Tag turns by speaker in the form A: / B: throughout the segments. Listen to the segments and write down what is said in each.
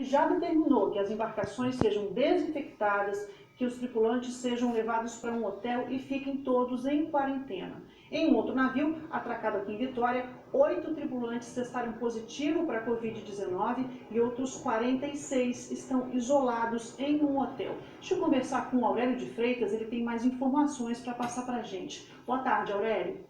A: já determinou que as embarcações sejam desinfectadas, que os tripulantes sejam levados para um hotel e fiquem todos em quarentena. Em um outro navio, atracado aqui em Vitória, 8 tripulantes testaram positivo para a Covid-19 e outros 46 estão isolados em um hotel. Deixa eu conversar com o Aurélio de Freitas, ele tem mais informações para passar para a gente. Boa tarde, Aurélio.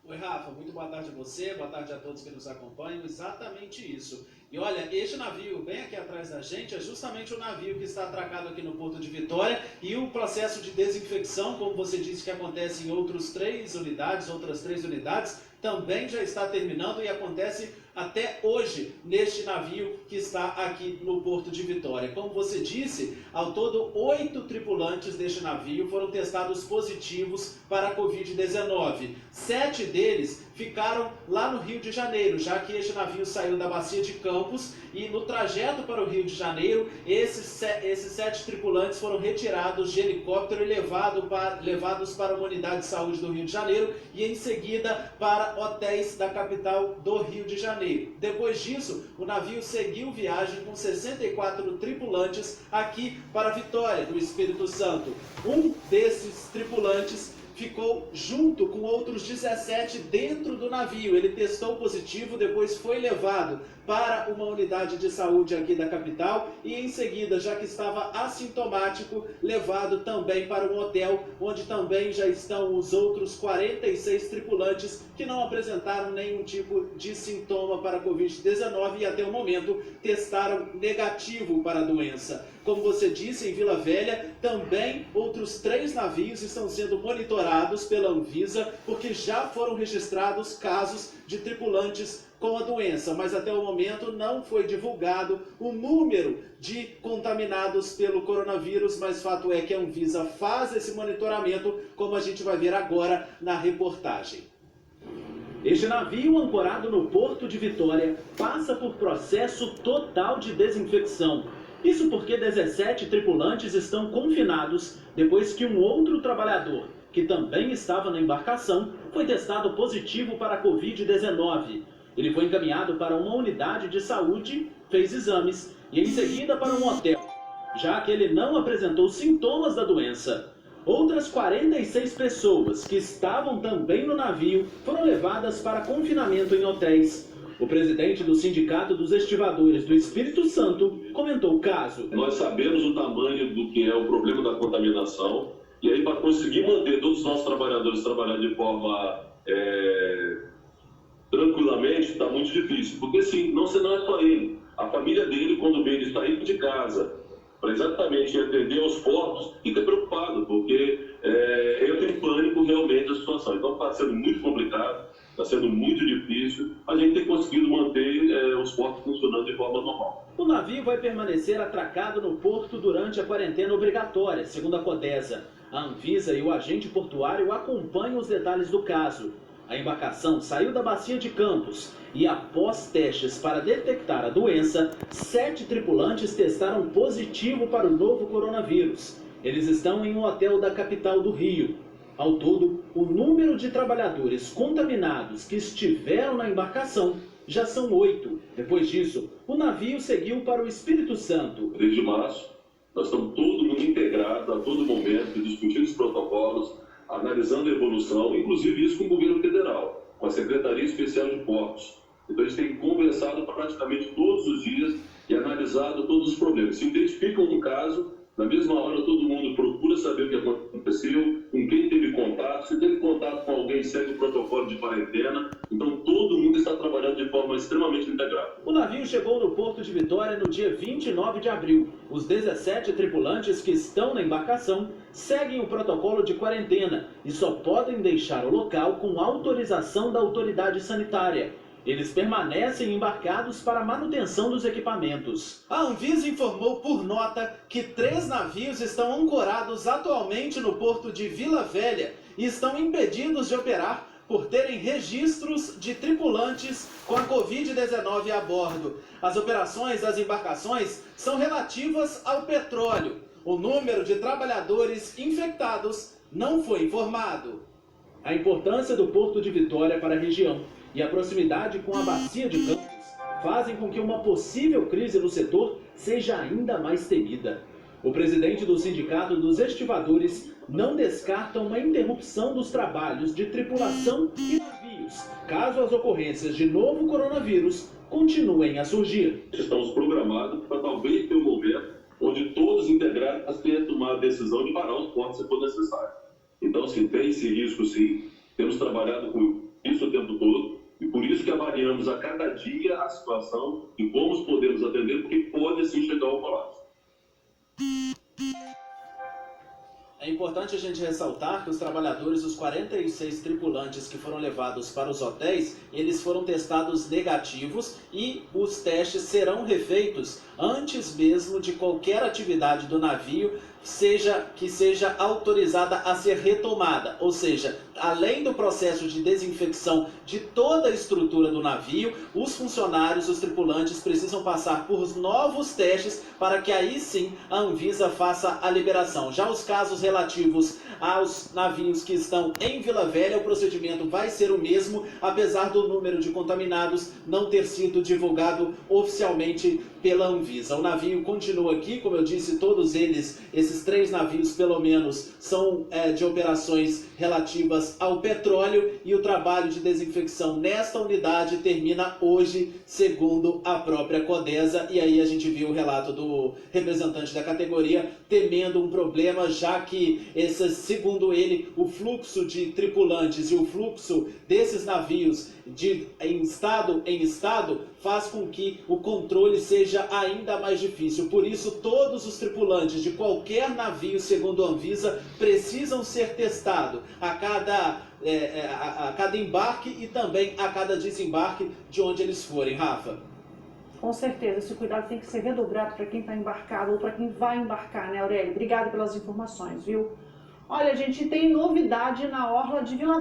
B: Oi, Rafa, muito boa tarde a você, boa tarde a todos que nos acompanham, exatamente isso. E olha, este navio bem aqui atrás da gente é justamente o navio que está atracado aqui no Porto de Vitória e o processo de desinfecção, como você disse que acontece em outras três unidades, também já está terminando e acontece até hoje neste navio que está aqui no Porto de Vitória. Como você disse, ao todo 8 tripulantes deste navio foram testados positivos para a Covid-19. 7 deles ficaram lá no Rio de Janeiro, já que este navio saiu da Bacia de Campos e no trajeto para o Rio de Janeiro, esses 7 tripulantes foram retirados de helicóptero e levados para uma unidade de saúde do Rio de Janeiro e em seguida para hotéis da capital do Rio de Janeiro. Depois disso, o navio seguiu viagem com 64 tripulantes aqui para Vitória, do Espírito Santo. Um desses tripulantes ficou junto com outros 17 dentro do navio. Ele testou positivo, depois foi levado para uma unidade de saúde aqui da capital e em seguida, já que estava assintomático, levado também para um hotel, onde também já estão os outros 46 tripulantes que não apresentaram nenhum tipo de sintoma para a Covid-19 e até o momento testaram negativo para a doença. Como você disse, em Vila Velha, também outros 3 navios estão sendo monitorados pela Anvisa, porque já foram registrados casos de tripulantes com a doença, mas até o momento não foi divulgado o número de contaminados pelo coronavírus, mas fato é que a Anvisa faz esse monitoramento, como a gente vai ver agora na reportagem. Este navio, ancorado no Porto de Vitória, passa por processo total de desinfecção. Isso porque 17 tripulantes estão confinados depois que um outro trabalhador, que também estava na embarcação, foi testado positivo para a Covid-19. Ele foi encaminhado para uma unidade de saúde, fez exames e em seguida para um hotel, já que ele não apresentou sintomas da doença. Outras 46 pessoas que estavam também no navio foram levadas para confinamento em hotéis. O presidente do Sindicato dos Estivadores do Espírito Santo comentou o caso.
C: Nós sabemos o tamanho do que é o problema da contaminação e aí para conseguir manter todos os nossos trabalhadores trabalhando de forma tranquilamente está muito difícil, porque sim, não é só ele, a família dele quando vê ele sair de casa para exatamente atender aos portos, fica preocupado, porque entra em pânico realmente a situação. Então está sendo muito complicado, está sendo muito difícil, a gente tem conseguido manter os portos funcionando de forma normal.
B: O navio vai permanecer atracado no porto durante a quarentena obrigatória, segundo a Codesa. A Anvisa e o agente portuário acompanham os detalhes do caso. A embarcação saiu da Bacia de Campos e, após testes para detectar a doença, 7 tripulantes testaram positivo para o novo coronavírus. Eles estão em um hotel da capital do Rio. Ao todo, o número de trabalhadores contaminados que estiveram na embarcação já são 8. Depois disso, o navio seguiu para o Espírito Santo.
C: Desde março, nós estamos todo mundo integrado a todo momento, discutindo os protocolos, analisando a evolução, inclusive isso com o governo federal, com a Secretaria Especial de Portos. Então a gente tem conversado praticamente todos os dias e analisado todos os problemas. Se identificam um caso, na mesma hora todo mundo procura saber o que aconteceu, com quem teve contato, se teve contato com alguém, segue o protocolo de quarentena. Então todo mundo está trabalhando de forma extremamente integrada.
B: O navio chegou no Porto de Vitória no dia 29 de abril. Os 17 tripulantes que estão na embarcação seguem o protocolo de quarentena e só podem deixar o local com autorização da autoridade sanitária. Eles permanecem embarcados para a manutenção dos equipamentos. A Anvisa informou por nota que 3 navios estão ancorados atualmente no porto de Vila Velha e estão impedidos de operar por terem registros de tripulantes com a Covid-19 a bordo. As operações das embarcações são relativas ao petróleo. O número de trabalhadores infectados não foi informado. A importância do Porto de Vitória para a região e a proximidade com a Bacia de Campos fazem com que uma possível crise no setor seja ainda mais temida. O presidente do Sindicato dos Estivadores não descarta uma interrupção dos trabalhos de tripulação e navios, caso as ocorrências de novo coronavírus continuem a surgir.
C: Estamos programados para talvez ter um momento onde todos os integrados tenham tomado a decisão de parar os portos se for necessário. Então, sim, tem esse risco, sim. Temos trabalhado com isso o tempo todo e por isso que avaliamos a cada dia a situação e como podemos atender, porque pode sim chegar ao colapso.
B: É importante a gente ressaltar que os trabalhadores, os 46 tripulantes que foram levados para os hotéis, eles foram testados negativos e os testes serão refeitos antes mesmo de qualquer atividade do navio que seja autorizada a ser retomada. Ou seja, além do processo de desinfecção de toda a estrutura do navio, os funcionários, os tripulantes precisam passar por novos testes para que aí sim a Anvisa faça a liberação. Já os casos relativos aos navios que estão em Vila Velha, o procedimento vai ser o mesmo, apesar do número de contaminados não ter sido divulgado oficialmente pela Anvisa. O navio continua aqui, como eu disse, todos eles, esses 3 navios pelo menos, são de operações relativas ao petróleo e o trabalho de desinfecção nesta unidade termina hoje, segundo a própria Codesa. E aí a gente viu o relato do representante da categoria temendo um problema, já que segundo ele, o fluxo de tripulantes e o fluxo desses navios em estado faz com que o controle seja ainda mais difícil. Por isso, todos os tripulantes de qualquer navio, segundo a Anvisa, precisam ser testados a cada embarque e também a cada desembarque de onde eles forem. Rafa?
A: Com certeza, esse cuidado tem que ser redobrado para quem está embarcado ou para quem vai embarcar, né, Aurélio? Obrigado pelas informações, viu? Olha, a gente tem novidade na orla de Vila